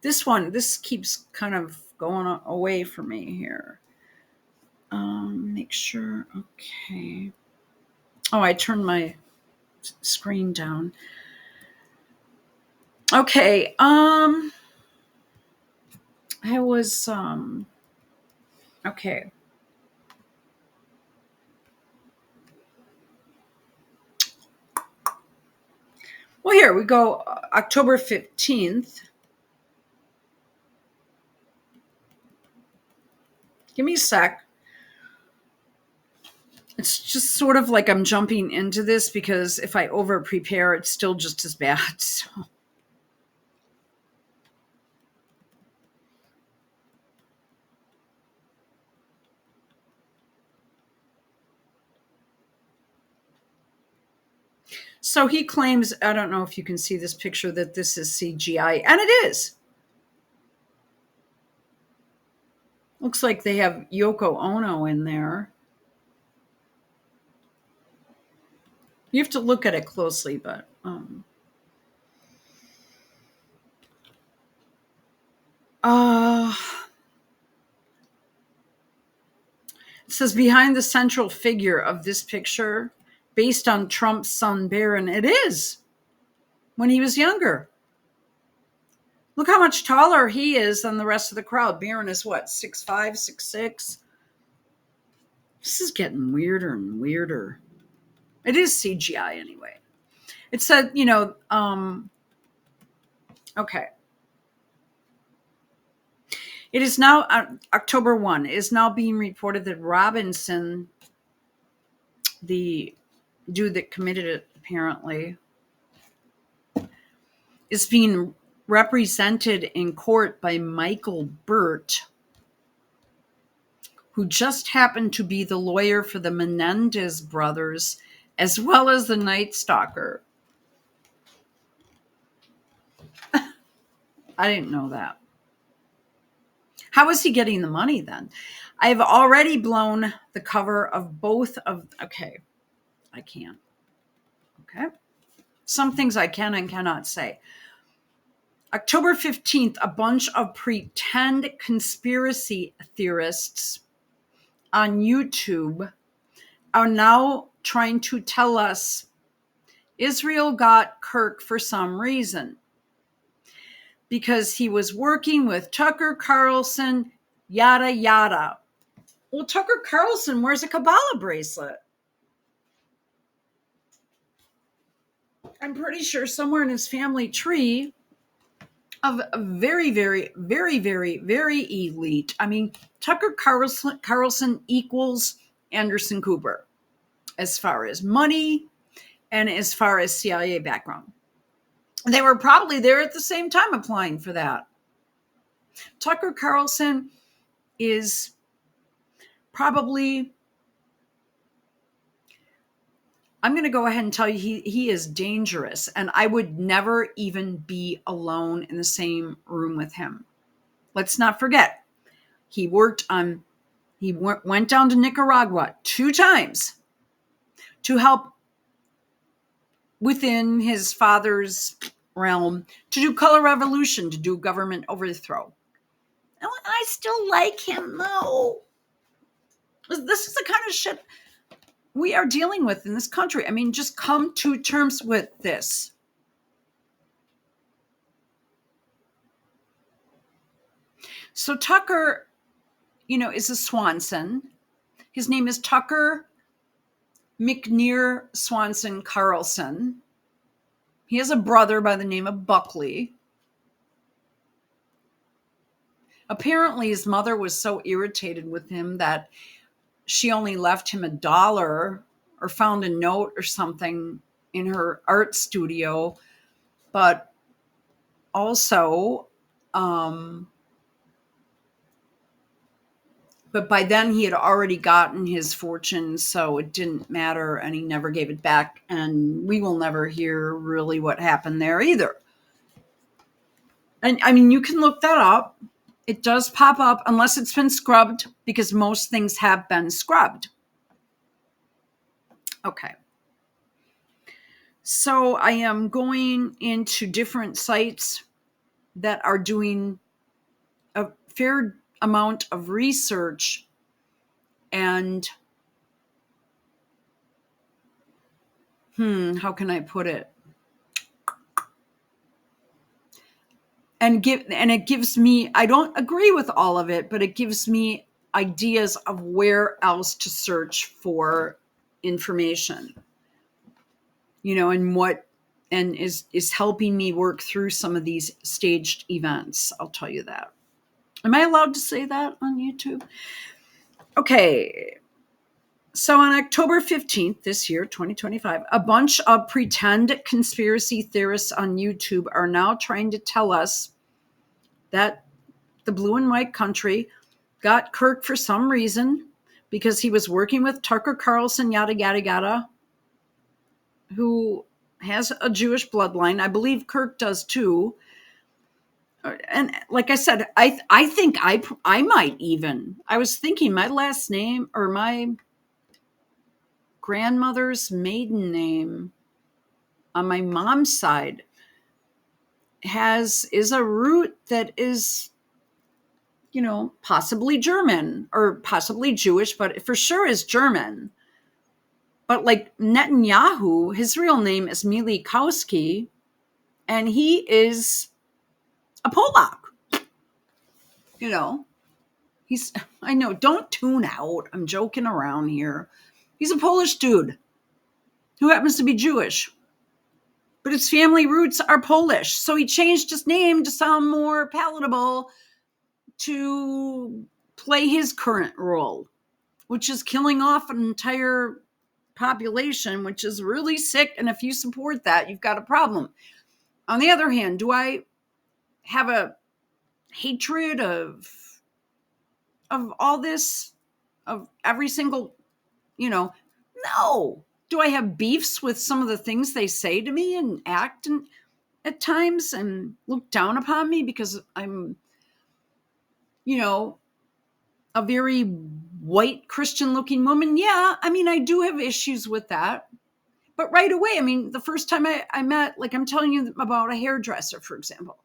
This keeps kind of going away from me here. Make sure. Okay. Oh, I turned my screen down. Okay. I was okay. Well, here we go. October 15th. Give me a sec. It's just sort of like I'm jumping into this because if I over prepare, it's still just as bad. So he claims, I don't know if you can see this picture, that this is CGI, and it is. Looks like they have Yoko Ono in there. You have to look at it closely, but it says behind the central figure of this picture, based on Trump's son Barron, it is when he was younger. Look how much taller he is than the rest of the crowd. Barron is what, 6'5", 6'6"? This is getting weirder and weirder. It is CGI anyway. It said, okay. It is now October 1. It is now being reported that Robinson, the dude that committed it apparently, is being represented in court by Michael Burt, who just happened to be the lawyer for the Menendez brothers, as well as the Night Stalker. I didn't know that. How is he getting the money then? I've already blown the cover of both of... Okay, I can't. Okay. Some things I can and cannot say. October 15th, a bunch of pretend conspiracy theorists on YouTube are now trying to tell us Israel got Kirk for some reason because he was working with Tucker Carlson, yada, yada. Well, Tucker Carlson wears a Kabbalah bracelet. I'm pretty sure somewhere in his family tree of a very, very, very, very, very elite. I mean, Tucker Carlson equals Anderson Cooper as far as money and as far as CIA background. They were probably there at the same time applying for that. Tucker Carlson is probably, I'm going to go ahead and tell you, he is dangerous, and I would never even be alone in the same room with him. Let's not forget, he went down to Nicaragua 2 times to help within his father's realm to do color revolution, to do government overthrow. And I still like him, though. This is the kind of shit we are dealing with in this country. I mean, just come to terms with this. So Tucker, is a Swanson. His name is Tucker McNear Swanson Carlson. He has a brother by the name of Buckley. Apparently, his mother was so irritated with him that she only left him $1 or found a note or something in her art studio. But also, but by then he had already gotten his fortune, so it didn't matter, and he never gave it back. And we will never hear really what happened there either. And I mean, you can look that up. It does pop up unless it's been scrubbed, because most things have been scrubbed. Okay. So I am going into different sites that are doing a fair amount of research and how can I put it? And it gives me, I don't agree with all of it, but it gives me ideas of where else to search for information, and is helping me work through some of these staged events. I'll tell you that. Am I allowed to say that on YouTube? Okay. So on October 15th this year, 2025, a bunch of pretend conspiracy theorists on YouTube are now trying to tell us that the blue and white country got Kirk for some reason because he was working with Tucker Carlson, yada, yada, yada, who has a Jewish bloodline. I believe Kirk does too. And like I said, I think I might even, I was thinking my last name or my grandmother's maiden name on my mom's side is a root that is, possibly German or possibly Jewish, but for sure is German. But like Netanyahu, his real name is Milikowski, and he is a Polak. I know, don't tune out. I'm joking around here. He's a Polish dude who happens to be Jewish, but his family roots are Polish. So he changed his name to sound more palatable to play his current role, which is killing off an entire population, which is really sick. And if you support that, you've got a problem. On the other hand, do I have a hatred of all this, of every single, no. Do I have beefs with some of the things they say to me and act at times and look down upon me because I'm, a very white Christian looking woman? Yeah, I do have issues with that. But right away, the first time I met, like I'm telling you about a hairdresser, for example.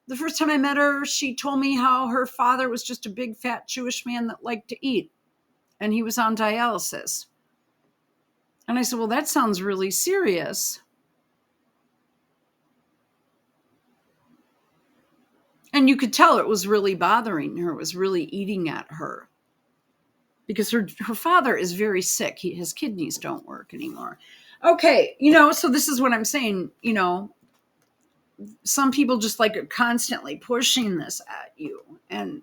The first time I met her, she told me how her father was just a big fat Jewish man that liked to eat. And he was on dialysis. And I said, well, that sounds really serious. And you could tell it was really bothering her. It was really eating at her. Because her father is very sick. His kidneys don't work anymore. Okay, so this is what I'm saying, some people just like constantly pushing this at you. And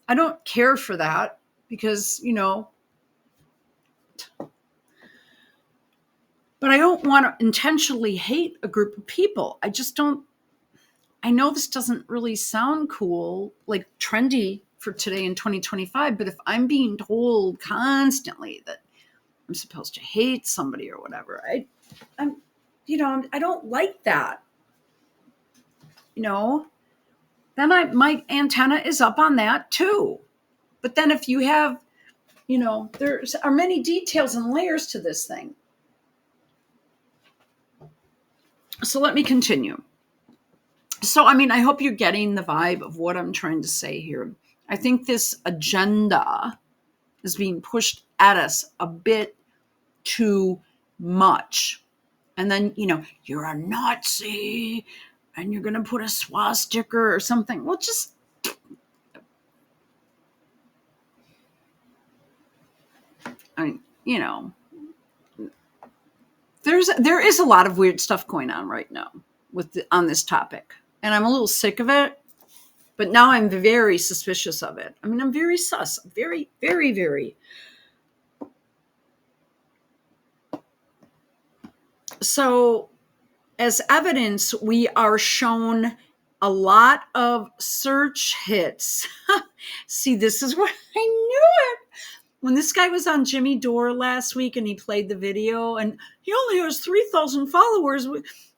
I don't care for that because, but I don't want to intentionally hate a group of people. I just don't. I know this doesn't really sound cool, like trendy for today in 2025, but if I'm being told constantly that I'm supposed to hate somebody or whatever, I don't like that. Then my antenna is up on that too. But then if you have, there are many details and layers to this thing. So let me continue. So, I hope you're getting the vibe of what I'm trying to say here. I think this agenda is being pushed at us a bit too much. And then, you're a Nazi and you're going to put a swastika or something. Well, just, there is a lot of weird stuff going on right now on this topic. And I'm a little sick of it, but now I'm very suspicious of it. I'm very sus, very, very, very. So as evidence, we are shown a lot of search hits. See, this is what I knew it. When this guy was on Jimmy Dore last week and he played the video and he only has 3,000 followers,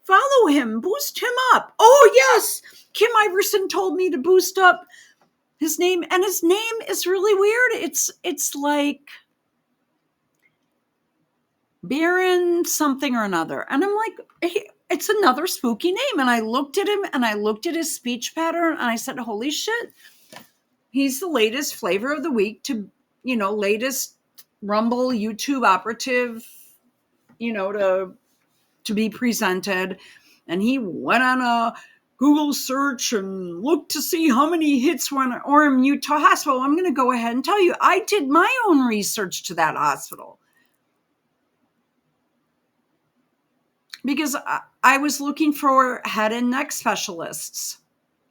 follow him, boost him up. Oh, yes. Kim Iverson told me to boost up his name, and his name is really weird. It's like Baron something or another. And I'm like, it's another spooky name. And I looked at him and I looked at his speech pattern and I said, holy shit, he's the latest flavor of the week to, latest Rumble YouTube operative, to be presented. And he went on a Google search and looked to see how many hits were in Orem, Utah hospital. I'm going to go ahead and tell you, I did my own research to that hospital. Because I was looking for head and neck specialists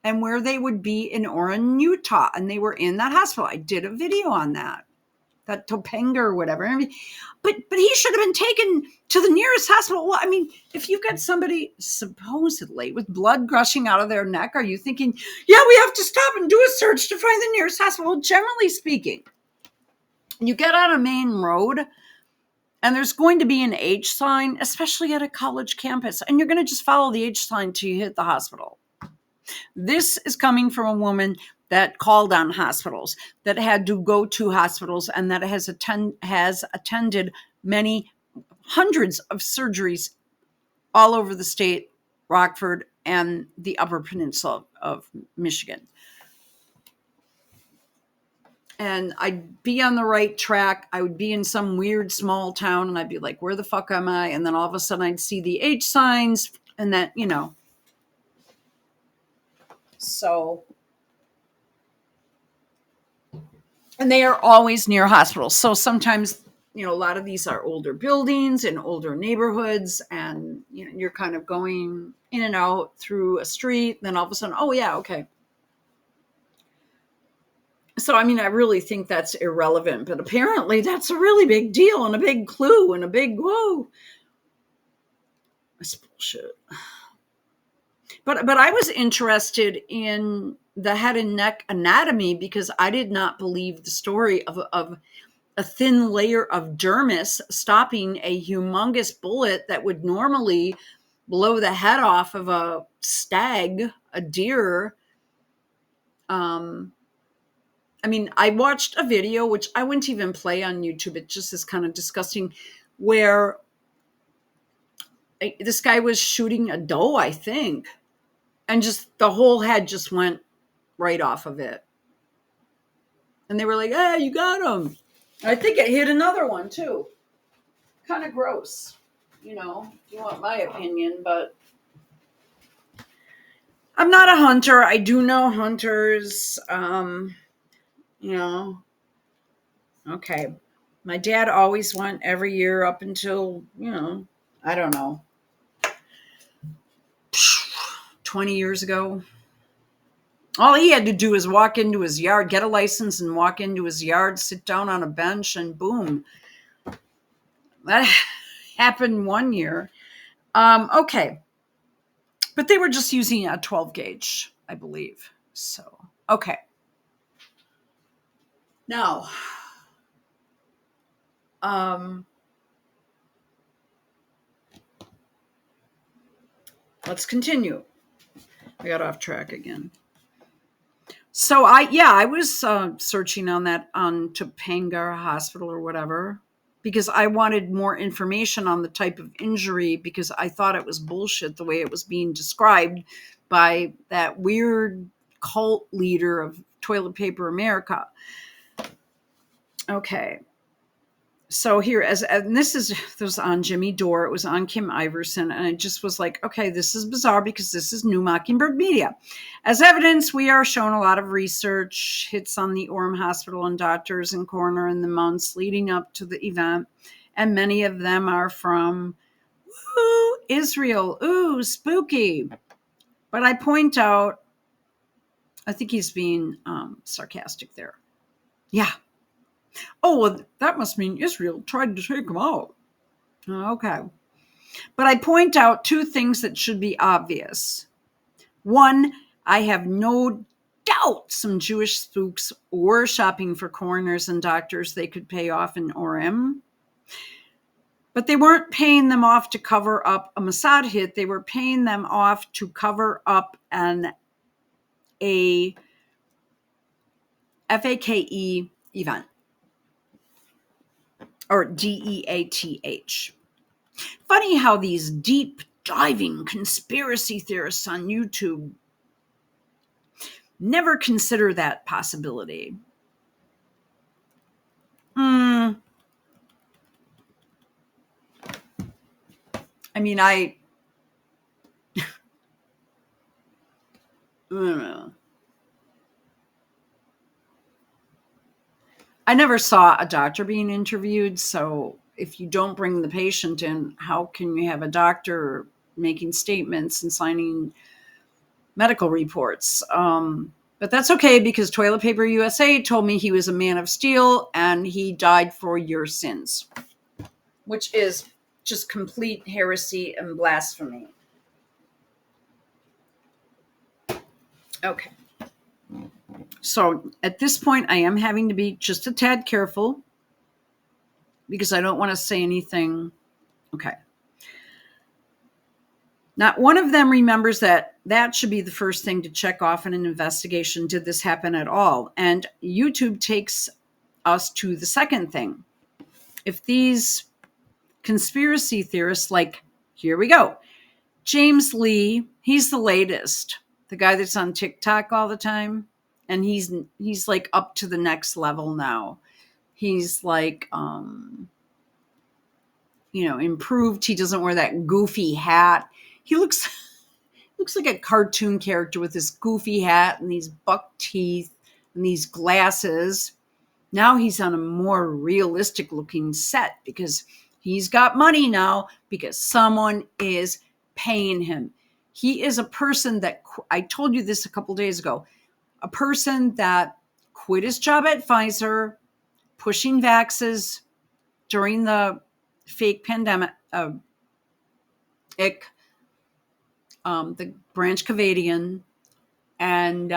and where they would be in Orem, Utah. And they were in that hospital. I did a video on that Topanga or whatever. I mean, but he should have been taken to the nearest hospital. Well, I mean, if you've got somebody supposedly with blood gushing out of their neck, are you thinking, yeah, we have to stop and do a search to find the nearest hospital? Well, generally speaking, you get on a main road and there's going to be an H sign, especially at a college campus, and you're going to just follow the H sign till you hit the hospital. This is coming from a woman that called on hospitals, that had to go to hospitals, and that has attended many hundreds of surgeries all over the state, Rockford, and the Upper Peninsula of Michigan. And I'd be on the right track. I would be in some weird small town and I'd be like, where the fuck am I? And then all of a sudden I'd see the H signs and that, So, and they are always near hospitals. So sometimes, a lot of these are older buildings in older neighborhoods, and you're kind of going in and out through a street. Then all of a sudden, oh yeah, okay. So, I mean, I really think that's irrelevant, but apparently that's a really big deal and a big clue and a big whoa. That's bullshit. But I was interested in the head and neck anatomy because I did not believe the story of a thin layer of dermis stopping a humongous bullet that would normally blow the head off of a stag, a deer. I mean, I watched a video, which I wouldn't even play on YouTube. It just is kind of disgusting, where this guy was shooting a doe, I think, and just the whole head just went right off of it. And they were like, hey, you got him. I think it hit another one too. Kind of gross, if you want my opinion, but I'm not a hunter. I do know hunters, okay. My dad always went every year up until, I don't know, 20 years ago. All he had to do is walk into his yard, get a license and walk into his yard, sit down on a bench, and boom. That happened one year. Okay. But they were just using a 12 gauge, I believe. So, okay. Now, let's continue. I got off track again. So I was searching on Topanga Hospital or whatever, because I wanted more information on the type of injury, because I thought it was bullshit the way it was being described by that weird cult leader of Toilet Paper America. Okay. So here, and this was on Jimmy Dore, it was on Kim Iverson, and I just was like, okay, this is bizarre because this is new Mockingbird Media. As evidence, we are shown a lot of research hits on the Orem Hospital and doctors and coroner in the months leading up to the event, and many of them are from Israel. Ooh, spooky. But I point out, I think he's being sarcastic there. Yeah. Oh, well, that must mean Israel tried to take them out. Okay. But I point out two things that should be obvious. One, I have no doubt some Jewish spooks were shopping for coroners and doctors they could pay off in Orem. But they weren't paying them off to cover up a Mossad hit. They were paying them off to cover up a FAKE event. Or DEATH. Funny how these deep diving conspiracy theorists on YouTube. Never consider that possibility. I mean, I don't know. I never saw a doctor being interviewed, so if you don't bring the patient in, how can you have a doctor making statements and signing medical reports? But that's okay, because Toilet Paper USA told me he was a man of steel and he died for your sins, which is just complete heresy and blasphemy. Okay. So at this point, I am having to be just a tad careful because I don't want to say anything. Okay. Not one of them remembers that should be the first thing to check off in an investigation. Did this happen at all? And YouTube takes us to the second thing. If these conspiracy theorists, like, here we go, James Lee, he's the latest, the guy that's on TikTok all the time. And he's like up to the next level now. He's like, improved. He doesn't wear that goofy hat. He looks like a cartoon character with this goofy hat and these buck teeth and these glasses. Now he's on a more realistic looking set because he's got money now, because someone is paying him. He is a person that, I told you this a couple days ago, a person that quit his job at Pfizer, pushing vaxes during the fake pandemic, the Branch Covidian, and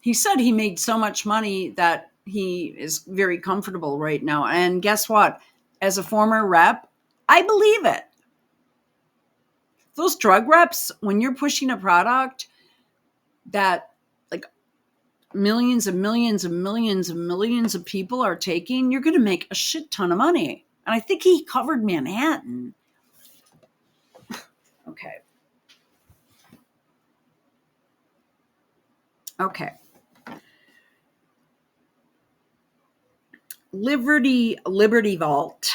he said he made so much money that he is very comfortable right now. And guess what? As a former rep, I believe it. Those drug reps, when you're pushing a product that like millions and millions and millions and millions of people are taking, you're going to make a shit ton of money. And I think he covered Manhattan. Okay. Liberty Vault,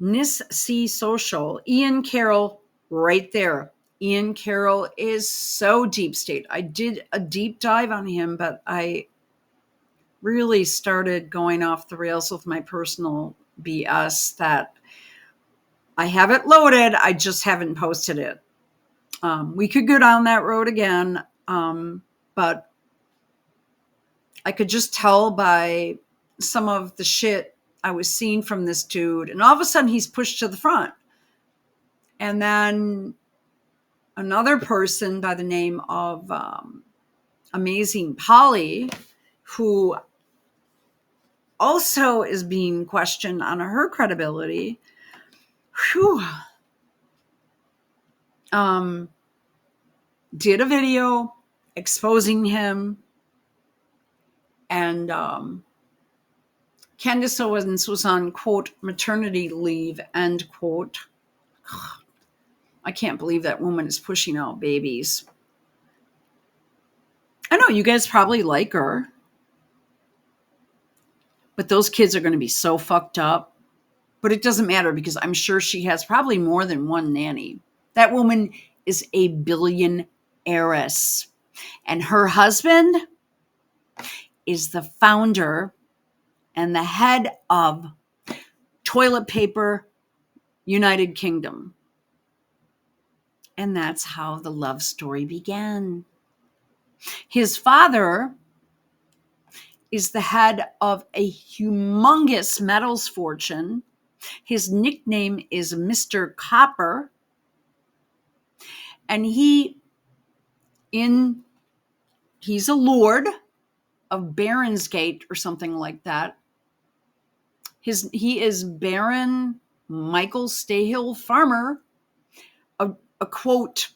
NISC Social, Ian Carroll, right there. Ian Carroll is so deep state. I did a deep dive on him, but I really started going off the rails with my personal BS that I have it loaded. I just haven't posted it. We could go down that road again, but I could just tell by some of the shit I was seeing from this dude. And all of a sudden he's pushed to the front. And then another person by the name of Amazing Polly, who also is being questioned on her credibility, did a video exposing him. And Candace Owens was on, quote, maternity leave, end quote. I can't believe that woman is pushing out babies. I know you guys probably like her, but those kids are going to be so fucked up. But it doesn't matter, because I'm sure she has probably more than one nanny. That woman is a billion heiress. And her husband is the founder and the head of Toilet Paper United Kingdom. And that's how the love story began. His father is the head of a humongous metals fortune. His nickname is Mr. Copper. And he's a lord of Baronsgate or something like that. He is Baron Michael Stayhill Farmer, a quote,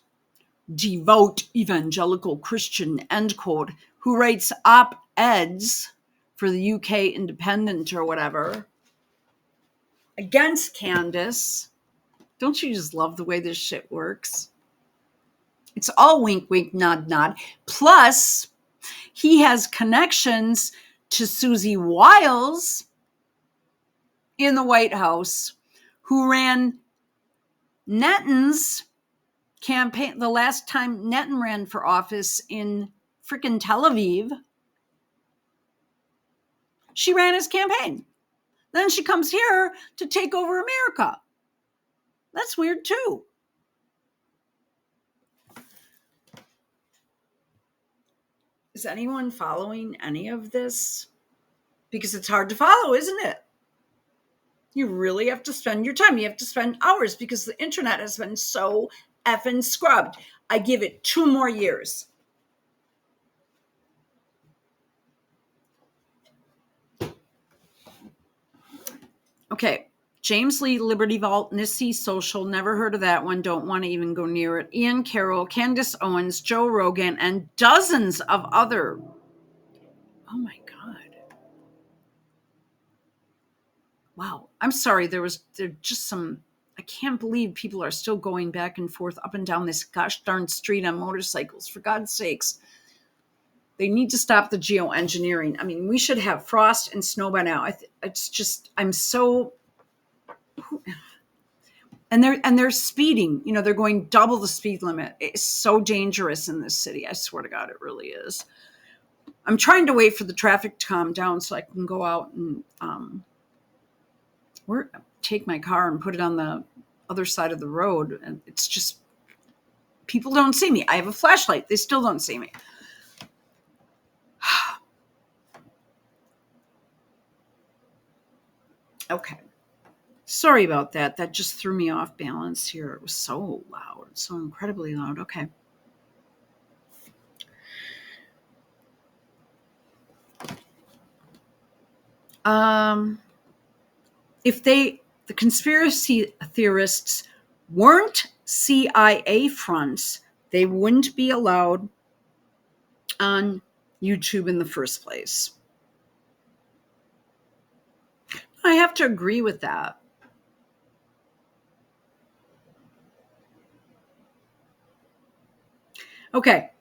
devout evangelical Christian, end quote, who writes op-eds for the UK Independent or whatever. against Candace. Don't you just love the way this shit works? It's all wink, wink, nod, nod. Plus, he has connections to Susie Wiles in the White House, who ran Netan's campaign the last time Netan ran for office in frickin' Tel Aviv. She ran his campaign. Then she comes here to take over America. That's weird too. Is anyone following any of this? Because it's hard to follow, isn't it? You really have to spend your time. You have to spend hours because the internet has been so effing scrubbed. I give it 2 more years. Okay. James Lee, Liberty Vault, Nissy Social, never heard of that one, don't want to even go near it. Ian Carroll, Candace Owens, Joe Rogan, and dozens of other. Oh my God. Wow. I'm sorry. There just some, I can't believe people are still going back and forth up and down this gosh darn street on motorcycles. For God's sakes. They need to stop the geoengineering. I mean, we should have frost and snow by now. It's just, I'm so, and they're speeding. You know, they're going double the speed limit. It's so dangerous in this city. I swear to God, it really is. I'm trying to wait for the traffic to calm down so I can go out and take my car and put it on the other side of the road. And it's just, people don't see me. I have a flashlight. They still don't see me. Okay. Sorry about that. That just threw me off balance here. It was so loud, so incredibly loud. Okay. If the conspiracy theorists weren't CIA fronts, they wouldn't be allowed on YouTube in the first place. I have to agree with that. Okay.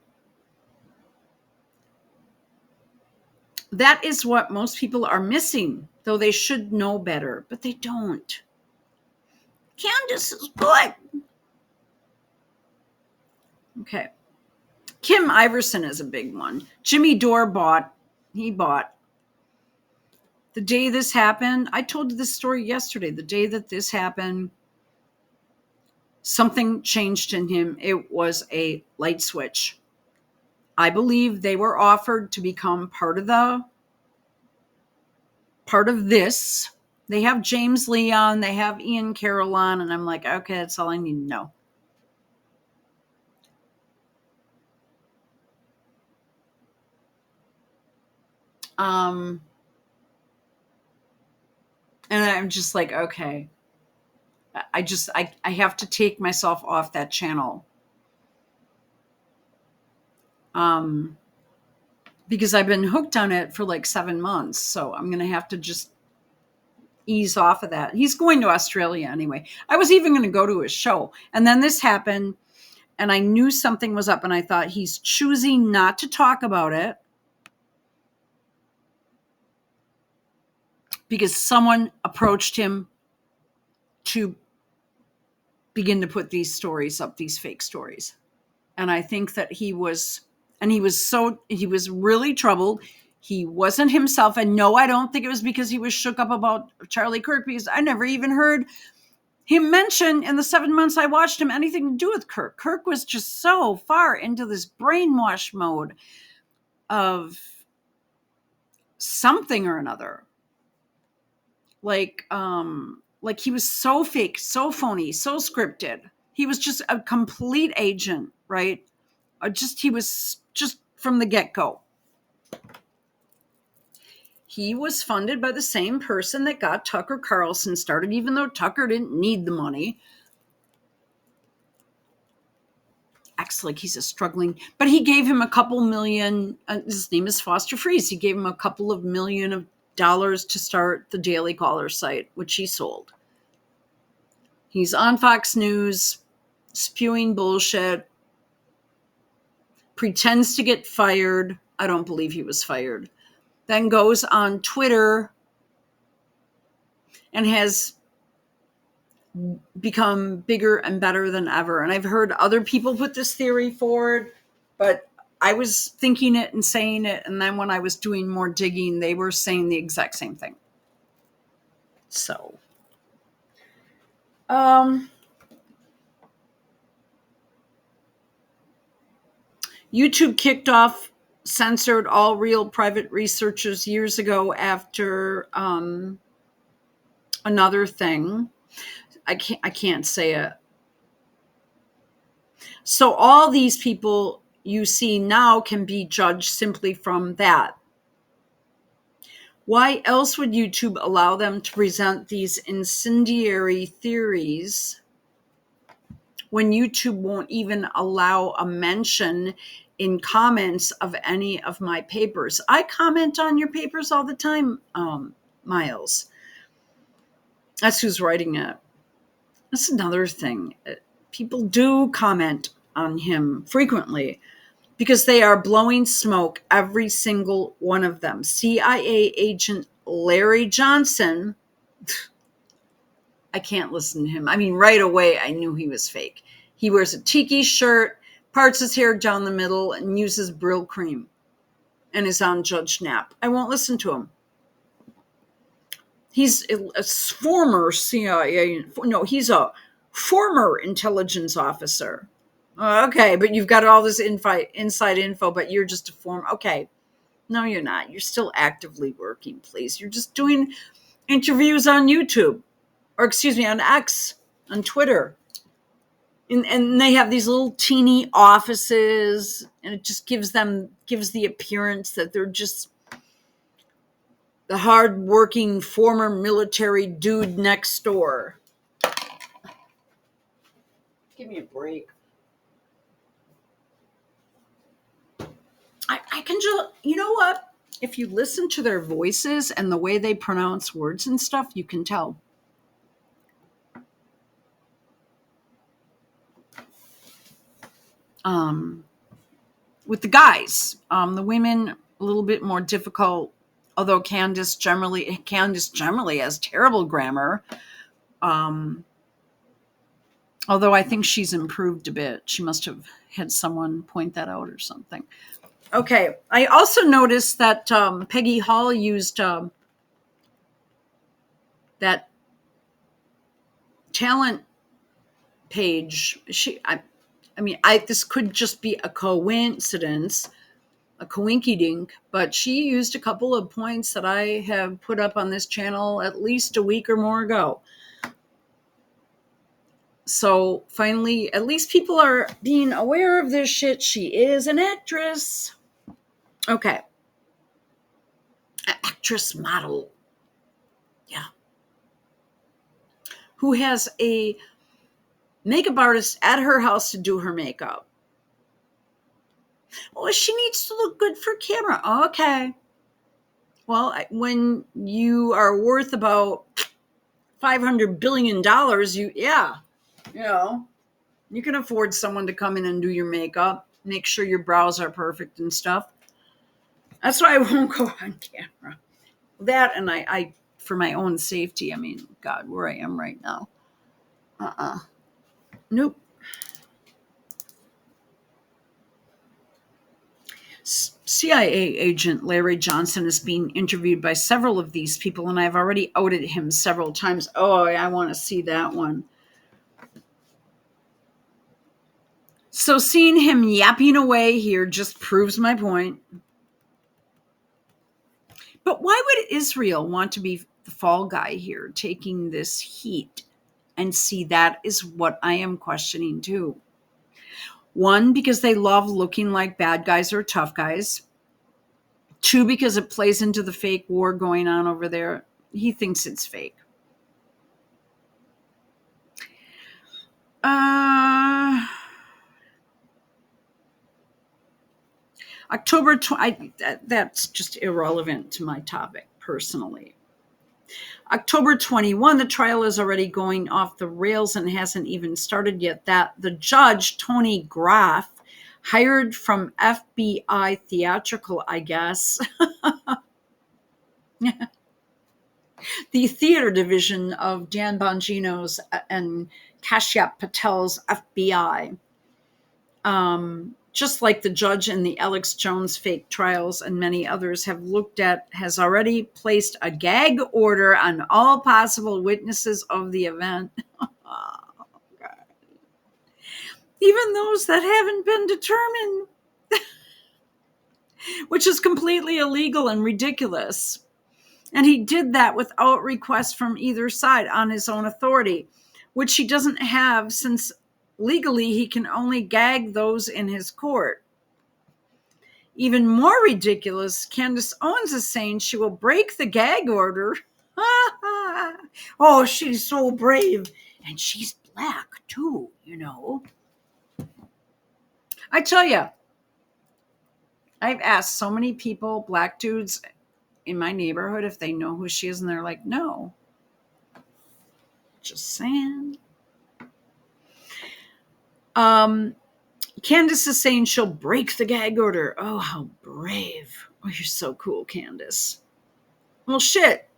That is what most people are missing, though they should know better, but they don't. Candace is good. Okay. Kim Iverson is a big one. Jimmy Dore bought. The day this happened, I told you this story yesterday. The day that this happened, something changed in him. It was a light switch. I believe they were offered to become part of this. They have James Lee on, they have Ian Carroll on, and I'm like, okay, that's all I need to know. And I'm just like, okay. I have to take myself off that channel. Because I've been hooked on it for like 7 months. So I'm going to have to just ease off of that. He's going to Australia anyway. I was even going to go to his show. And then this happened and I knew something was up and I thought he's choosing not to talk about it because someone approached him to begin to put these stories up, these fake stories. And I think that he was really troubled. He wasn't himself. And no, I don't think it was because he was shook up about Charlie Kirk, because I never even heard him mention in the 7 months I watched him anything to do with Kirk. Kirk was just so far into this brainwash mode of something or another. Like he was so fake, so phony, so scripted. He was just a complete agent, right? He was just from the get-go. He was funded by the same person that got Tucker Carlson started, even though Tucker didn't need the money. Acts like he's a struggling, but he gave him a couple million. His name is Foster Freeze. He gave him a couple of $1 million to start the Daily Caller site, which he sold. He's on Fox News, spewing bullshit, pretends to get fired. I don't believe he was fired. Then goes on Twitter and has become bigger and better than ever. And I've heard other people put this theory forward, but I was thinking it and saying it. And then when I was doing more digging, they were saying the exact same thing. So, YouTube kicked off, censored all real private researchers years ago after another thing. I can't say it. So all these people you see now can be judged simply from that. Why else would YouTube allow them to present these incendiary theories when YouTube won't even allow a mention in comments of any of my papers? I comment on your papers all the time, Miles. That's who's writing it. That's another thing. People do comment on him frequently because they are blowing smoke, every single one of them. CIA agent Larry Johnson, I can't listen to him. I mean, right away, I knew he was fake. He wears a tiki shirt, parts his hair down the middle, and uses Brill cream, and is on Judge Knapp. I won't listen to him. He's a former CIA. No, he's a former intelligence officer. Okay, but you've got all this inside info, but you're just a former. Okay, no, you're not. You're still actively working, please. You're just doing interviews on YouTube, or excuse me, on X, on Twitter. And they have these little teeny offices, and it just gives the appearance that they're just the hard-working former military dude next door. Give me a break. I can just, you know what? If you listen to their voices and the way they pronounce words and stuff, you can tell. With the guys, the women, a little bit more difficult, although Candace generally has terrible grammar. Although I think she's improved a bit. She must have had someone point that out or something. Okay. I also noticed that Peggy Hall used that talent page. This could just be a coincidence, a coinky-dink, but she used a couple of points that I have put up on this channel at least a week or more ago. So finally, at least people are being aware of this shit. She is an actress. Okay. An actress model. Yeah. Who has a makeup artist at her house to do her makeup. Well, she needs to look good for camera. Okay. Well, when you are worth about $500 billion, you can afford someone to come in and do your makeup, make sure your brows are perfect and stuff. That's why I won't go on camera. That, and I for my own safety, I mean, God, where I am right now. Nope. CIA agent Larry Johnson is being interviewed by several of these people, and I've already outed him several times. Oh, I want to see that one. So seeing him yapping away here just proves my point. But why would Israel want to be the fall guy here, taking this heat? And see, that is what I am questioning too. One, because they love looking like bad guys or tough guys. Two, because it plays into the fake war going on over there. He thinks it's fake. October 20, that's just irrelevant to my topic personally. October 21, the trial is already going off the rails and hasn't even started yet. That the judge, Tony Graff, hired from FBI Theatrical, I guess, the theater division of Dan Bongino's and Kashyap Patel's FBI. Just like the judge in the Alex Jones fake trials and many others have looked at, has already placed a gag order on all possible witnesses of the event. Oh, God. Even those that haven't been determined, which is completely illegal and ridiculous. And he did that without request from either side on his own authority, which he doesn't have since legally he can only gag those in his court. Even more ridiculous, Candace Owens is saying she will break the gag order. Oh, she's so brave. And she's black too, you know. I tell you, I've asked so many people, black dudes in my neighborhood, if they know who she is, and they're like, no. Just saying. Candace is saying she'll break the gag order. Oh, how brave. Oh, you're so cool, Candace. Well, shit.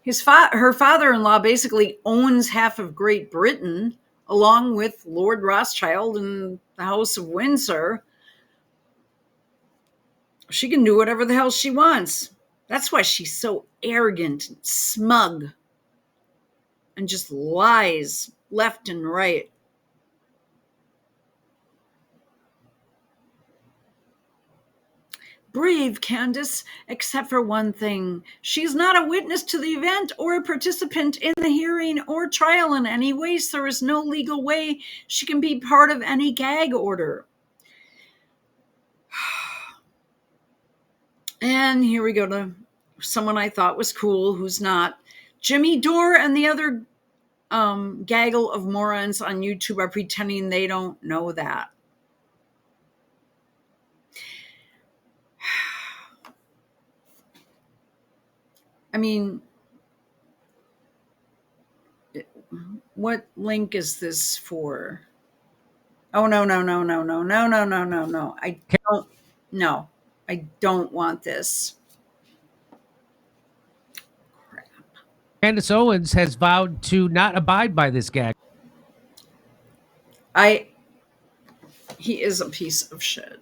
Her father-in-law basically owns half of Great Britain, along with Lord Rothschild and the House of Windsor. She can do whatever the hell she wants. That's why she's so arrogant and smug and just lies left and right. Brave, Candace, except for one thing. She's not a witness to the event or a participant in the hearing or trial in any way, so there is no legal way she can be part of any gag order. And here we go to someone I thought was cool, who's not. Jimmy Dore and the other gaggle of morons on YouTube are pretending they don't know that. I mean, what link is this for? Oh, no. I don't want this. Crap. Candace Owens has vowed to not abide by this gag. He is a piece of shit.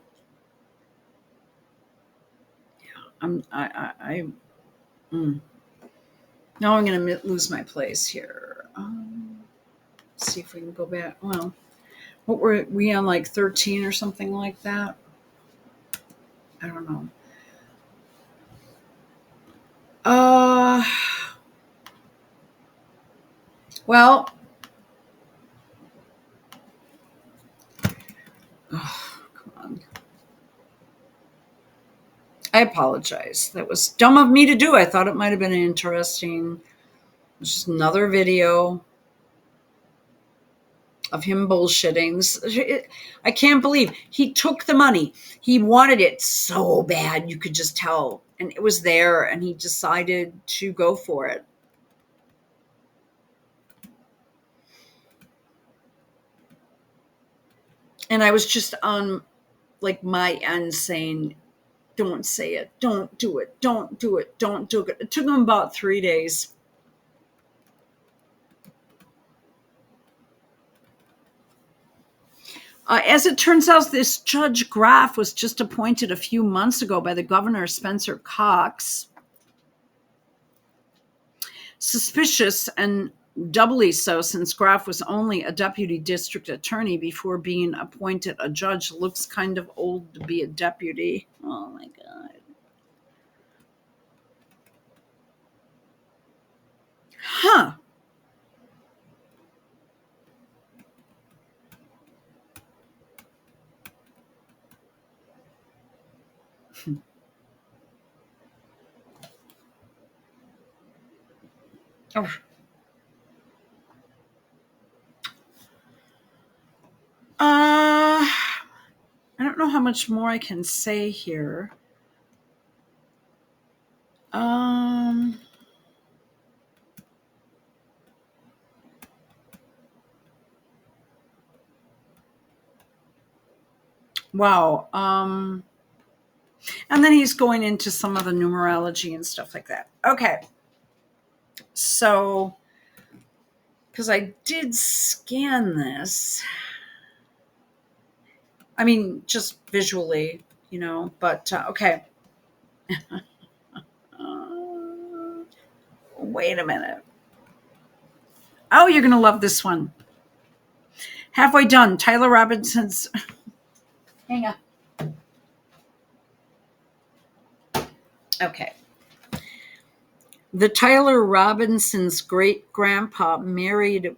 Yeah, now I'm going to lose my place here. Let's see if we can go back. Well, what were we on, like 13 or something like that? I don't know. Well, come on. I apologize. That was dumb of me to do. I thought it might have been interesting. It's just another video of him bullshitting. I can't believe he took the money. He wanted it so bad, you could just tell. And it was there, and he decided to go for it. And I was just on like my end saying, don't say it, don't do it, don't do it, don't do it. It took him about 3 days. As it turns out, this Judge Graff was just appointed a few months ago by the governor, Spencer Cox. Suspicious, and doubly so since Graff was only a deputy district attorney before being appointed a judge. Looks kind of old to be a deputy. Oh my God. Huh. Oh. I don't know how much more I can say here. Wow. And then he's going into some of the numerology and stuff like that. Okay. So, because I did scan this, I mean, just visually, but okay. Wait a minute. Oh, you're going to love this one. Halfway done. Tyler Robinson's. Hang on. Okay. The Tyler Robinson's great grandpa married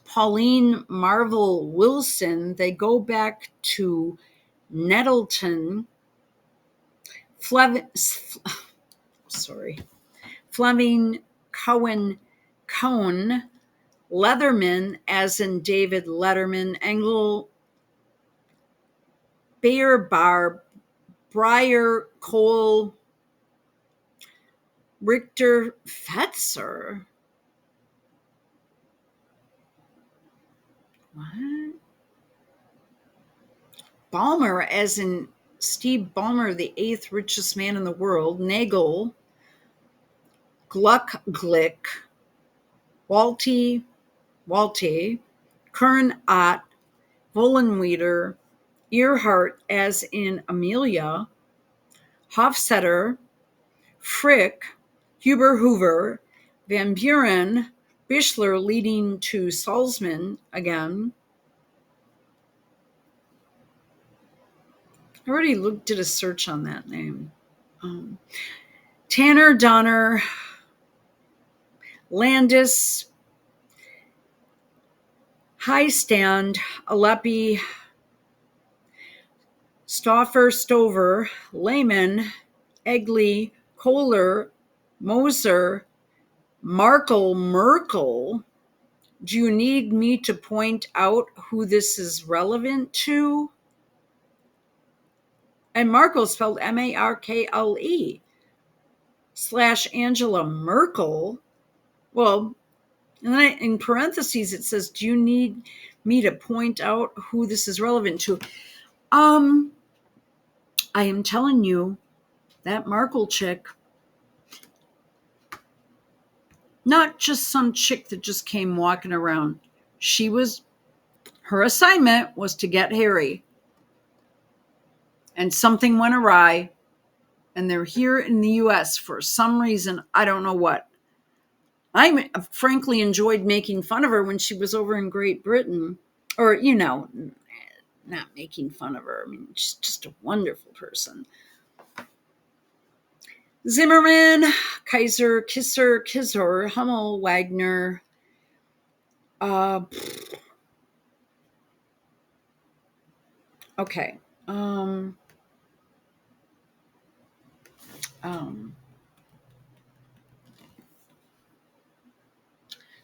Pauline Marvel Wilson. They go back to Nettleton, Fleming Cohen, Leatherman, as in David Letterman, Engel, Bear Bar, Breyer, Cole, Richter, Fetzer. What? Ballmer, as in Steve Ballmer, the 8th richest man in the world, Nagel, Gluck, Glick, Walte, Kern Ott, Vollenweider, Earhart, as in Amelia, Hofstetter, Frick, Huber Hoover, Van Buren, Bischler, leading to Salzman again. I already did a search on that name. Tanner, Donner, Landis, Highstand, Aleppi, Stauffer, Stover, Lehman, Egley, Kohler, Moser, Merkel. Do you need me to point out who this is relevant to? And Markle spelled Markle / Angela Merkel. Well, and then in parentheses it says, do you need me to point out who this is relevant to? I am telling you, that Markle chick, not just some chick that just came walking around. Her assignment was to get Harry. And something went awry. And they're here in the US for some reason. I don't know what. I frankly enjoyed making fun of her when she was over in Great Britain. Or, not making fun of her. I mean, she's just a wonderful person. Zimmerman, Kaiser, Kisser, Hummel, Wagner. Okay.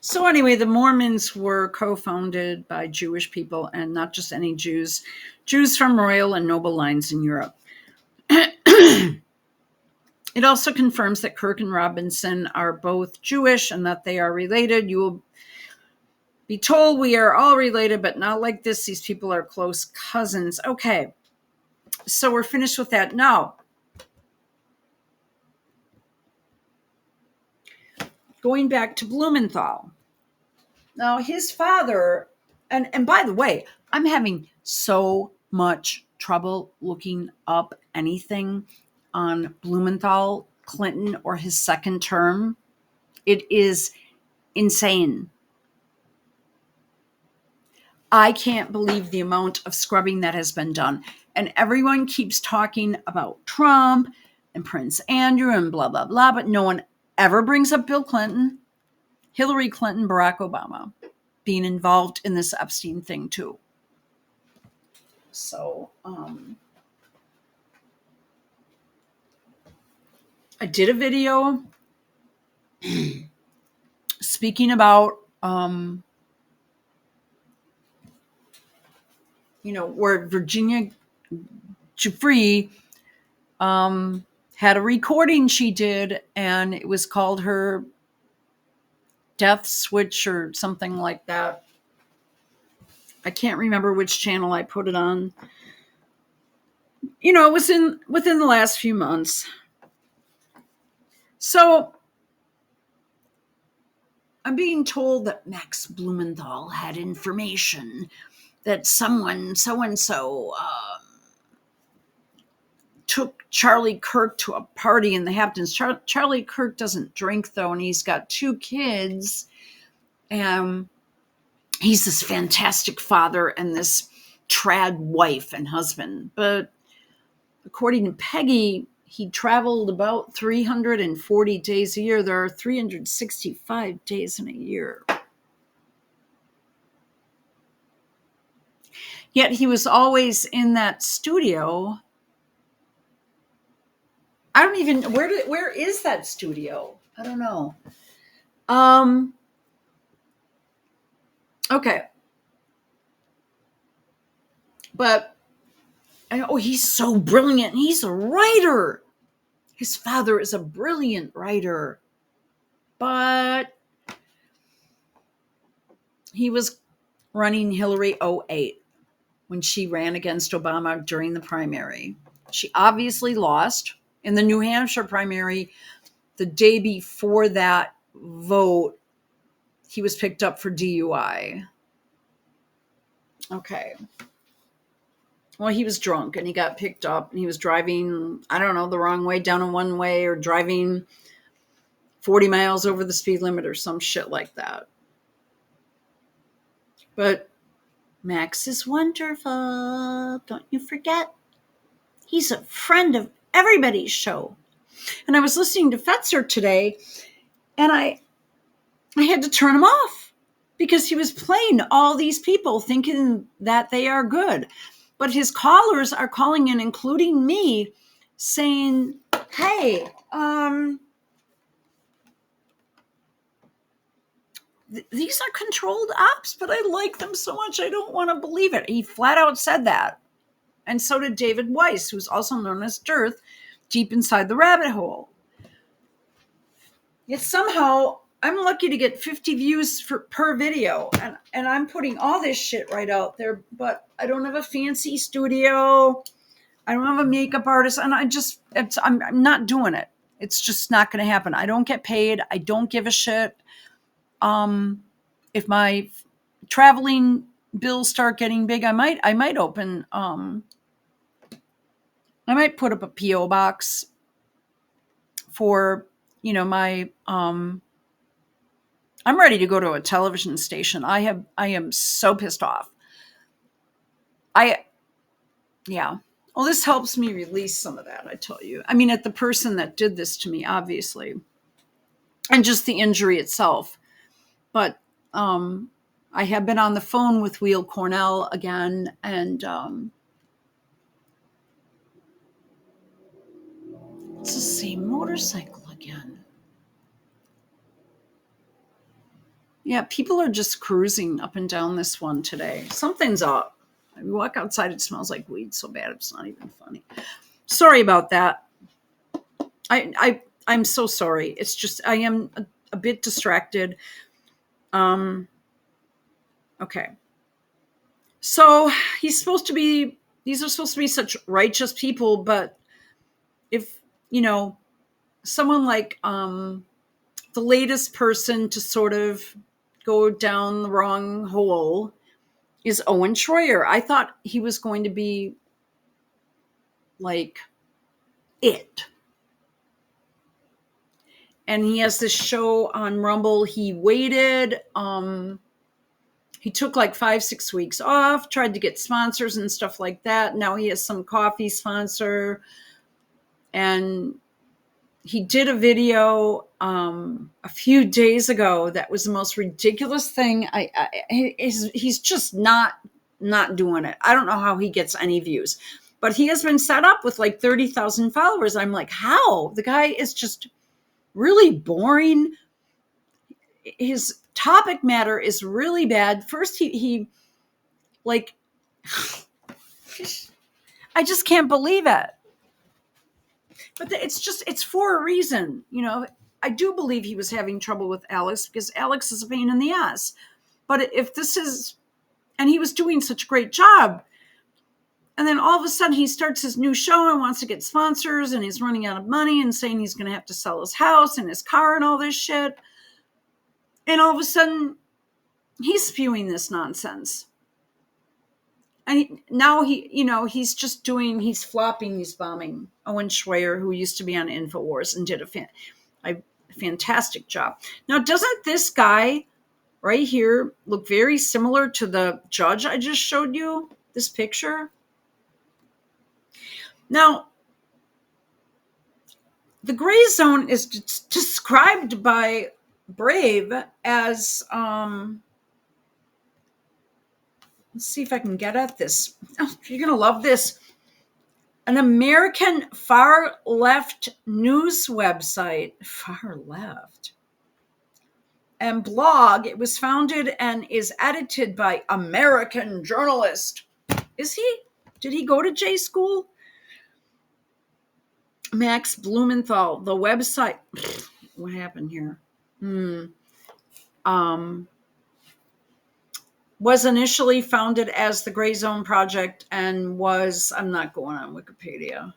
So anyway, the Mormons were co-founded by Jewish people, and not just any Jews from royal and noble lines in Europe. It also confirms that Kirk and Robinson are both Jewish and that they are related. You will be told we are all related, but not like this. These people are close cousins. Okay, so we're finished with that. Now, going back to Blumenthal. Now, his father, and by the way, I'm having so much trouble looking up anything on Blumenthal, Clinton, or his second term. It is insane. I can't believe the amount of scrubbing that has been done. And everyone keeps talking about Trump and Prince Andrew and blah, blah, blah, but no one ever brings up Bill Clinton, Hillary Clinton, Barack Obama being involved in this Epstein thing too. So, I did a video speaking about, where Virginia Giuffre had a recording she did, and it was called her Death Switch or something like that. I can't remember which channel I put it on. You know, it was within the last few months. So I'm being told that Max Blumenthal had information that someone so and so took Charlie Kirk to a party in the Hamptons. Charlie Kirk doesn't drink, though, and he's got 2 kids. And he's this fantastic father and this trad wife and husband. But according to Peggy, he traveled about 340 days a year. There are 365 days in a year. Yet he was always in that studio. I don't even, where is that studio? I don't know. Okay. But, oh, he's so brilliant. He's a writer. His father is a brilliant writer. But he was running Hillary 08 when she ran against Obama during the primary. She obviously lost. In the New Hampshire primary, the day before that vote, he was picked up for DUI. Okay. Well, he was drunk and he got picked up and he was driving, I don't know, the wrong way down a one way or driving 40 miles over the speed limit or some shit like that. But Max is wonderful. Don't you forget. He's a friend of everybody's show. And I was listening to Fetzer today and I had to turn him off because he was playing all these people thinking that they are good. But his callers are calling in, including me, saying, hey, these are controlled ops, but I like them so much I don't want to believe it. He flat out said that. And so did David Weiss, who's also known as Dearth, deep inside the rabbit hole. Yet somehow I'm lucky to get 50 views per video, and I'm putting all this shit right out there, but I don't have a fancy studio. I don't have a makeup artist, and I'm not doing it. It's just not going to happen. I don't get paid. I don't give a shit. If my traveling bills start getting big, I might open, I might put up a PO box for, my, I'm ready to go to a television station. I am so pissed off. Yeah. Well, this helps me release some of that, I tell you. I mean, at the person that did this to me, obviously, and just the injury itself. But I have been on the phone with Wheel Cornell again, and it's the same motorcycle again. Yeah, people are just cruising up and down this one today. Something's up. I walk outside, it smells like weed so bad it's not even funny. Sorry about that. I'm so sorry. It's just I am a bit distracted. Okay. So these are supposed to be such righteous people, but if, someone like the latest person to sort of go down the wrong hole is Owen Schroyer. I thought he was going to be like it. And he has this show on Rumble. He waited. He took like 5-6 weeks off, tried to get sponsors and stuff like that. Now he has some coffee sponsor. And he did a video a few days ago that was the most ridiculous thing. He's just not doing it. I don't know how he gets any views, but he has been set up with like 30,000 followers. I'm like, how? The guy is just really boring. His topic matter is really bad. First, he like, I just can't believe it. But it's for a reason. I do believe he was having trouble with Alex because Alex is a pain in the ass. But if this is And he was doing such a great job. And then all of a sudden he starts his new show and wants to get sponsors, and he's running out of money and saying he's going to have to sell his house and his car and all this shit. And all of a sudden he's spewing this nonsense. And now he's just he's flopping, he's bombing Owen Schweier, who used to be on InfoWars and did a fantastic job. Now, doesn't this guy right here look very similar to the judge I just showed you? This picture? Now, the gray zone is described by Brave as, let's see if I can get at this. Oh, you're going to love this. An American far left news website, far left, and blog. It was founded and is edited by American journalist. Is he? Did he go to J school? Max Blumenthal. The website. What happened here? Was initially founded as the Gray Zone Project and I'm not going on Wikipedia.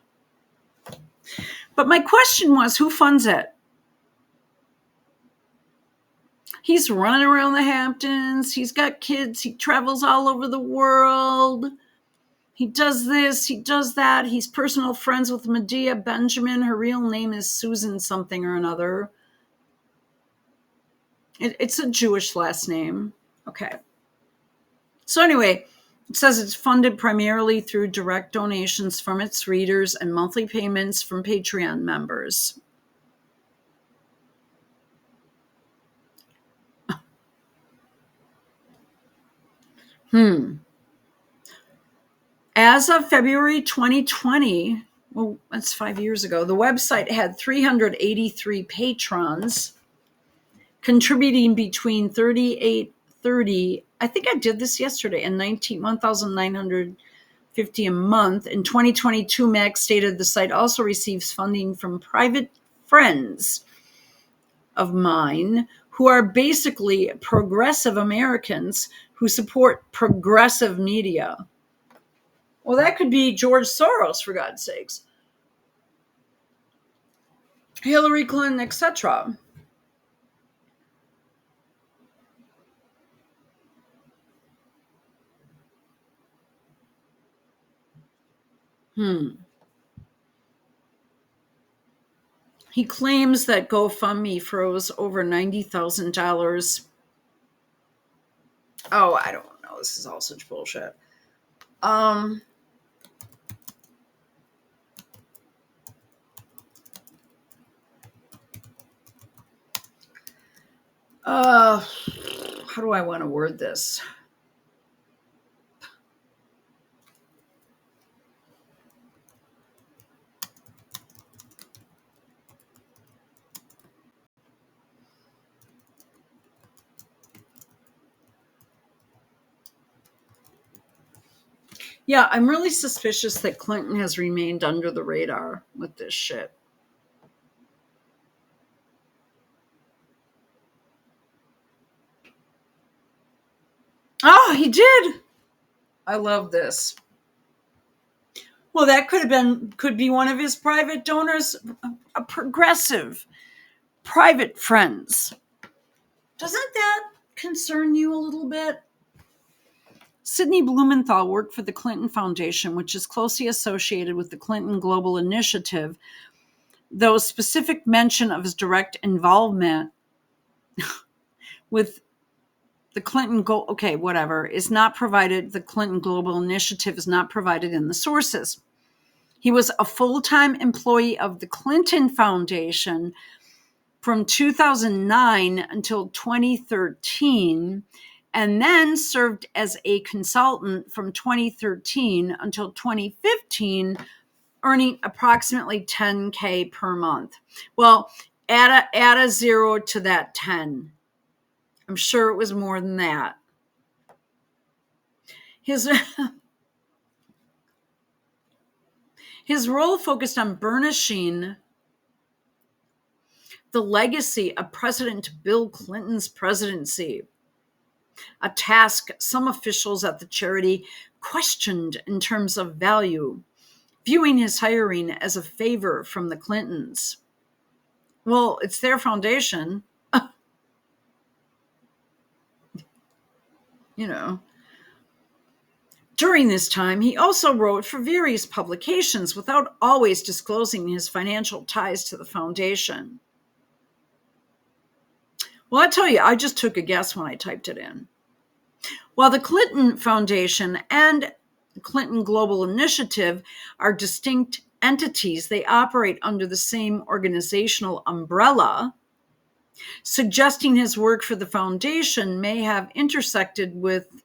But my question was, who funds it? He's running around the Hamptons. He's got kids. He travels all over the world. He does this. He does that. He's personal friends with Medea Benjamin. Her real name is Susan something or another. It's a Jewish last name. Okay. So anyway, it says it's funded primarily through direct donations from its readers and monthly payments from Patreon members. As of February 2020, well, that's 5 years ago, the website had 383 patrons, contributing between $38.30. I think I did this yesterday, and $1,950 a month. In 2022, Max stated the site also receives funding from private friends of mine who are basically progressive Americans who support progressive media. Well, that could be George Soros, for God's sakes. Hillary Clinton, etc. He claims that GoFundMe froze over $90,000. Oh, I don't know. This is all such bullshit. How do I want to word this? Yeah, I'm really suspicious that Clinton has remained under the radar with this shit. Oh, he did. I love this. Well, that could be one of his private donors, a progressive private friends. Doesn't that concern you a little bit? Sidney Blumenthal worked for the Clinton Foundation, which is closely associated with the Clinton Global Initiative, though specific mention of his direct involvement with the Clinton is not provided. The Clinton Global Initiative is not provided in the sources. He was a full-time employee of the Clinton Foundation from 2009 until 2013, and then served as a consultant from 2013 until 2015, earning approximately $10,000 per month. Well, add a zero to that 10. I'm sure it was more than that. His role focused on burnishing the legacy of President Bill Clinton's presidency. a task some officials at the charity questioned in terms of value, viewing his hiring as a favor from the Clintons. Well, it's their foundation. You know. During this time, he also wrote for various publications without always disclosing his financial ties to the foundation. Well, I tell you, I just took a guess when I typed it in. While the Clinton Foundation and Clinton Global Initiative are distinct entities, they operate under the same organizational umbrella, suggesting his work for the foundation may have intersected with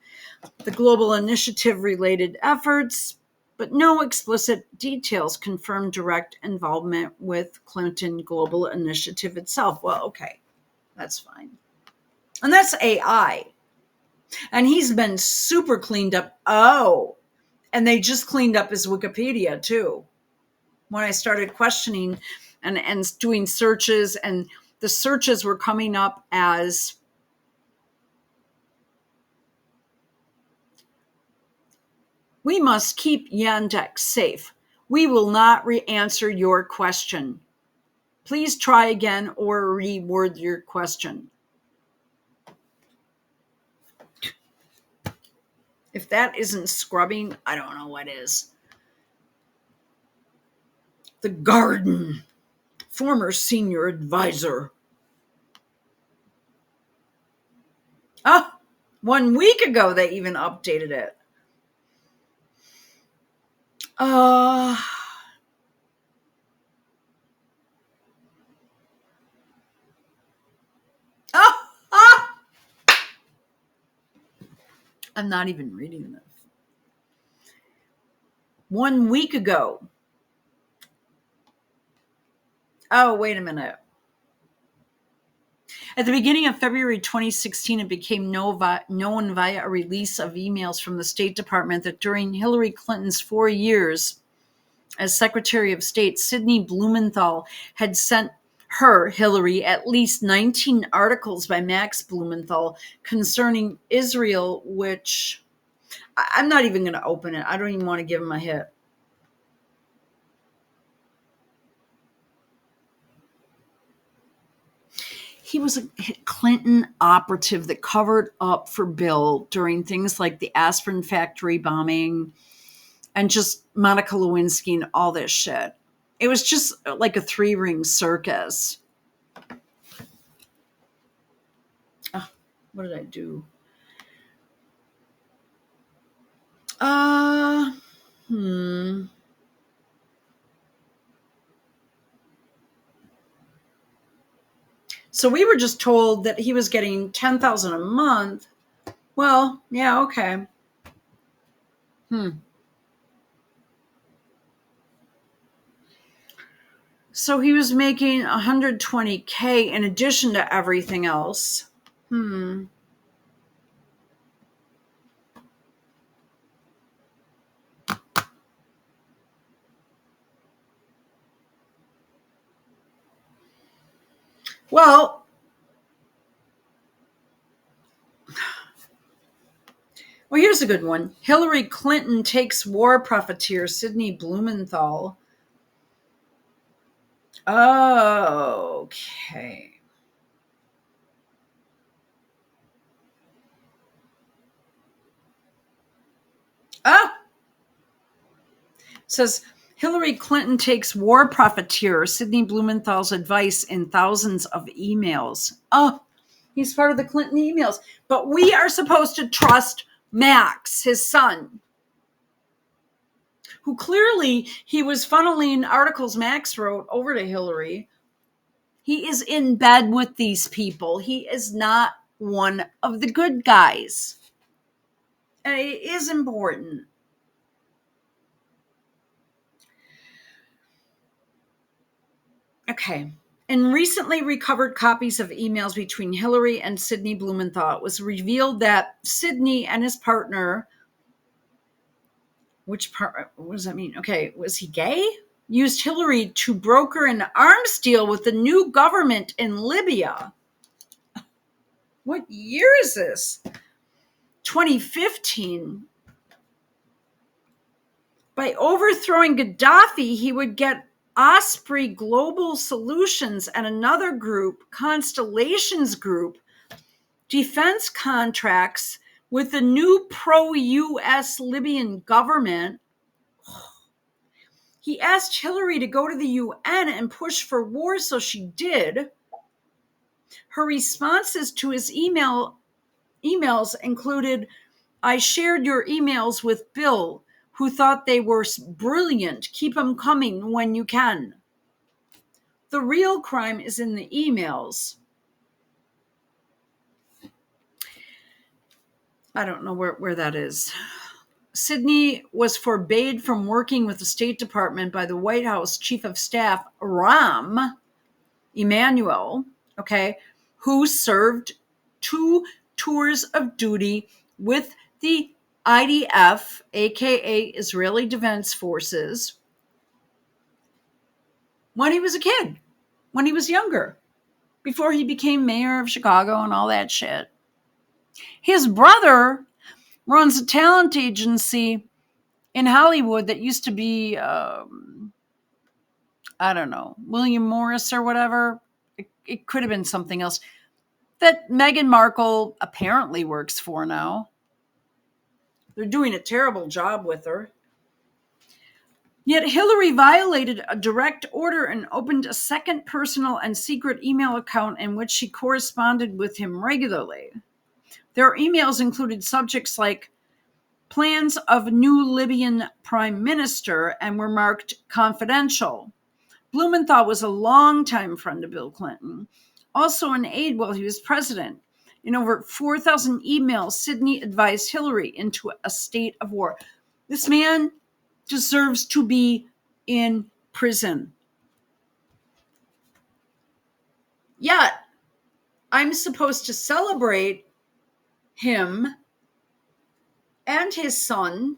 the Global Initiative-related efforts, but no explicit details confirm direct involvement with Clinton Global Initiative itself. Well, okay, that's fine. And that's AI. And he's been super cleaned up. Oh, and they just cleaned up his Wikipedia too. When I started questioning and doing searches, and the searches were coming up as "We must keep Yandex safe. We will not re-answer your question. Please try again or reword your question." If that isn't scrubbing, I don't know what is. The Garden, former senior advisor. Oh, 1 week ago they even updated it. Oh, I'm not even reading this. 1 week ago. Oh, wait a minute. At the beginning of February 2016, it became known via a release of emails from the State Department that during Hillary Clinton's 4 years as Secretary of State, Sidney Blumenthal had sent her, Hillary, at least 19 articles by Max Blumenthal concerning Israel, which I'm not even going to open it. I don't even want to give him a hit. He was a Clinton operative that covered up for Bill during things like the aspirin factory bombing and just Monica Lewinsky and all this shit. It was just like a 3-ring circus. Oh, what did I do? So we were just told that he was getting $10,000 a month. Well, yeah, okay. So he was making $120K in addition to everything else. Well, here's a good one. Hillary Clinton takes war profiteer Sidney Blumenthal. Okay. It says Hillary Clinton takes war profiteer Sidney Blumenthal's advice in thousands of emails. Oh, he's part of the Clinton emails. But we are supposed to trust Max, his son, who clearly he was funneling articles Max wrote over to Hillary. He is in bed with these people. He is not one of the good guys. And it is important. Okay. In recently recovered copies of emails between Hillary and Sidney Blumenthal, it was revealed that Sidney and his partner, what does that mean? Okay, was he gay? Used Hillary to broker an arms deal with the new government in Libya. What year is this? 2015, by overthrowing Gaddafi, he would get Osprey Global Solutions and another group, Constellations Group, defense contracts with the new pro-US Libyan government. He asked Hillary to go to the UN and push for war, so she did. Her responses to his emails included, "I shared your emails with Bill, who thought they were brilliant. Keep them coming when you can." The real crime is in the emails. I don't know where that is. Sidney was forbade from working with the State Department by the White House Chief of Staff, Rahm Emanuel, who served 2 tours of duty with the IDF, aka Israeli Defense Forces, when he was a kid, when he was younger, before he became mayor of Chicago and all that shit. His brother runs a talent agency in Hollywood that used to be, I don't know, William Morris or whatever. It could have been something else that Meghan Markle apparently works for now. They're doing a terrible job with her. Yet Hillary violated a direct order and opened a second personal and secret email account in which she corresponded with him regularly. Their emails included subjects like plans of new Libyan prime minister and were marked confidential. Blumenthal was a longtime friend of Bill Clinton, also an aide while he was president. In over 4,000 emails, Sidney advised Hillary into a state of war. This man deserves to be in prison. Yet, I'm supposed to celebrate him and his son,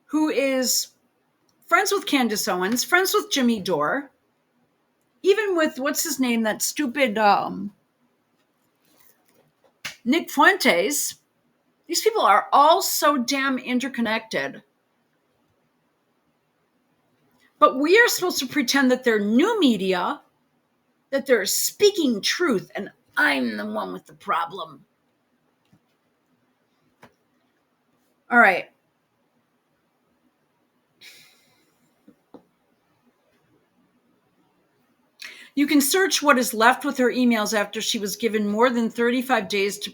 who is friends with Candace Owens, friends with Jimmy Dore, even with, what's his name, that stupid Nick Fuentes. These people are all so damn interconnected. But we are supposed to pretend that they're new media, that they're speaking truth, and I'm the one with the problem. All right. You can search what is left with her emails after she was given more than 35 days to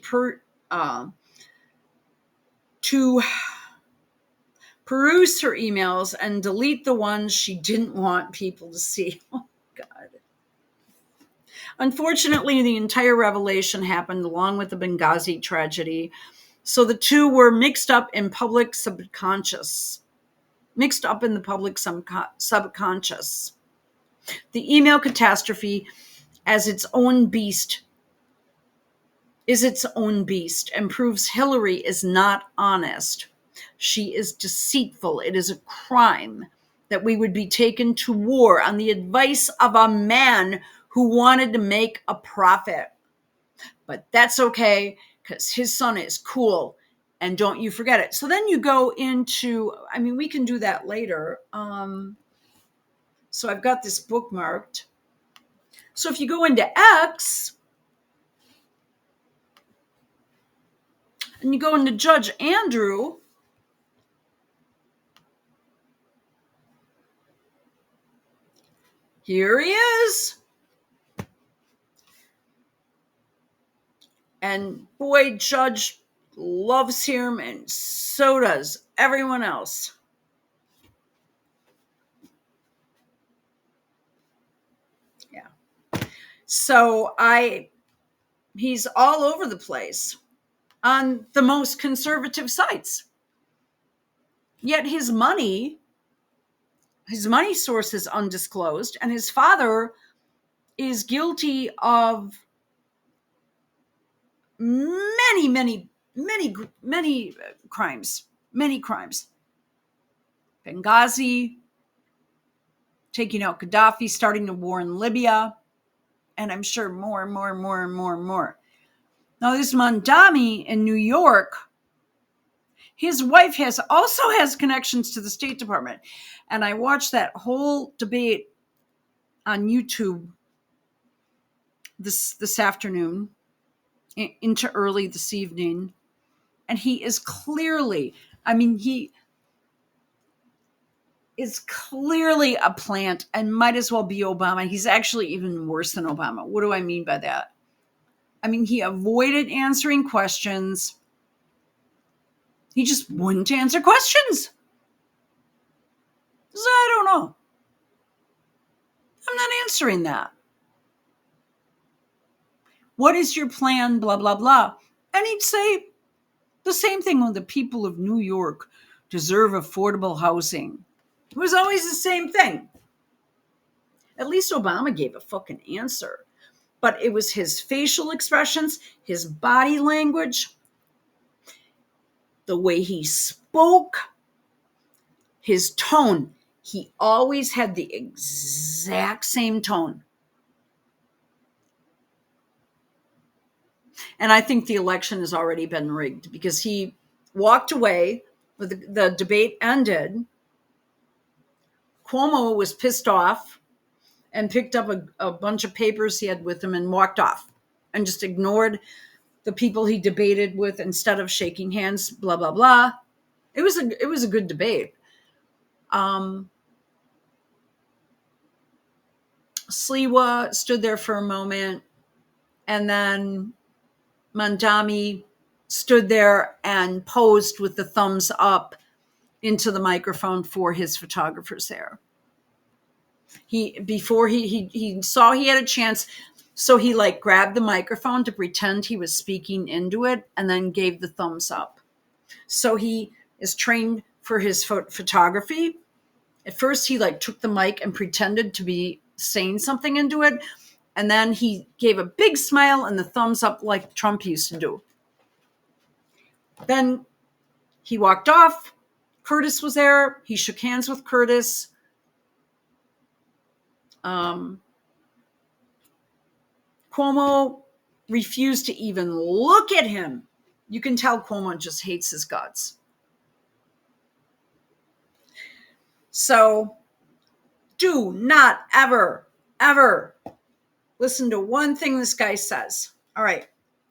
peruse her emails and delete the ones she didn't want people to see. Oh, God. Unfortunately, the entire revelation happened along with the Benghazi tragedy, so the two were mixed up in the public subconscious. The email catastrophe is its own beast and proves Hillary is not honest. She is deceitful. It is a crime that we would be taken to war on the advice of a man who wanted to make a profit. But that's okay, because his son is cool, and don't you forget it. So then you go into, we can do that later. So I've got this bookmarked. So if you go into X, and you go into Judge Andrew, here he is. And boy, Judge loves him, and so does everyone else. Yeah. So he's all over the place on the most conservative sites. Yet his money source is undisclosed, and his father is guilty of many crimes. Benghazi, taking out Gaddafi, starting the war in Libya, and I'm sure more. Now, this Mondami in New York, his wife also has connections to the State Department. And I watched that whole debate on YouTube this afternoon into early this evening. And he is clearly, he is clearly a plant and might as well be Obama. He's actually even worse than Obama. What do I mean by that? He avoided answering questions. He just wouldn't answer questions. So I don't know. I'm not answering that. What is your plan? Blah, blah, blah. And he'd say the same thing when the people of New York deserve affordable housing. It was always the same thing. At least Obama gave a fucking answer. But it was his facial expressions, his body language, the way he spoke, his tone. He always had the exact same tone. And I think the election has already been rigged because he walked away, the debate ended. Cuomo was pissed off and picked up a bunch of papers he had with him and walked off and just ignored the people he debated with instead of shaking hands, blah, blah, blah. It was a good debate. Sliwa stood there for a moment, and then Mondami stood there and posed with the thumbs up into the microphone for his photographers there. Before he saw he had a chance, so he grabbed the microphone to pretend he was speaking into it and then gave the thumbs up. So he is trained for his photography. At first he took the mic and pretended to be saying something into it, and then he gave a big smile and the thumbs up like Trump used to do. Then he walked off. Curtis was there. He shook hands with Curtis. Cuomo refused to even look at him. You can tell Cuomo just hates his guts. So do not ever, ever listen to one thing this guy says. All right,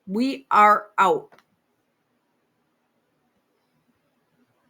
we are out.